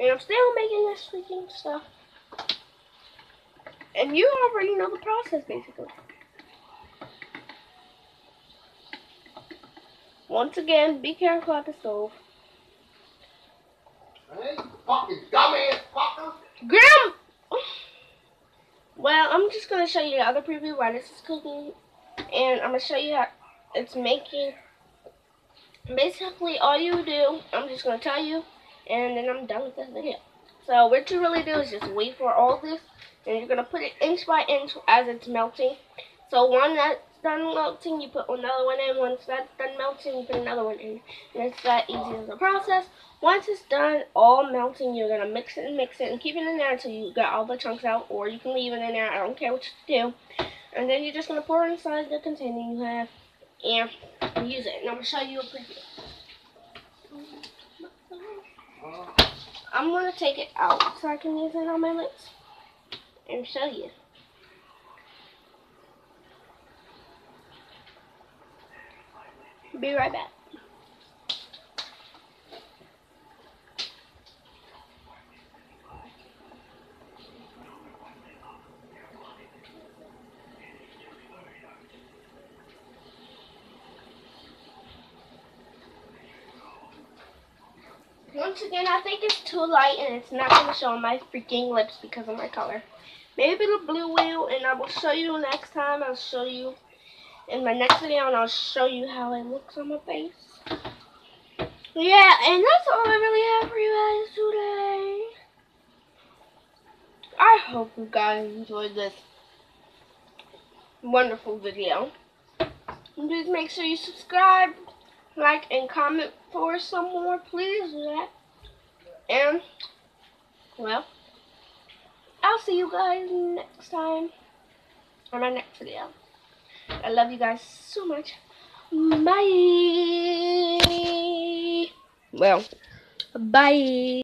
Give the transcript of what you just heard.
And I'm still making this freaking stuff. And you already know the process, basically. Once again, be careful at the stove. Hey, fucking dumbass fucker! Grim! Well, I'm just going to show you the other preview while this is cooking. And I'm going to show you how it's making. Basically, all you do, I'm just going to tell you, and then I'm done with this video. So what you really do is just wait for all this, and you're going to put it inch by inch as it's melting. So one that's done melting, you put another one in. Once that's done melting, you put another one in. And it's that easy as a process. Once it's done all melting, you're going to mix it and keep it in there until you get all the chunks out, or you can leave it in there. I don't care what you do. And then you're just going to pour it inside the container you have and use it. And I'm going to show you a preview. I'm going to take it out so I can use it on my lips and show you. Be right back. Once again, I think it's too light and it's not going to show on my freaking lips because of my color. Maybe the blue will, and I will show you next time. I'll show you in my next video, and I'll show you how it looks on my face. Yeah, and that's all I really have for you guys today. I hope you guys enjoyed this wonderful video. Please make sure you subscribe, like, and comment for some more. Please do that. And, well, I'll see you guys next time on my next video. I love you guys so much. Bye. Well, bye.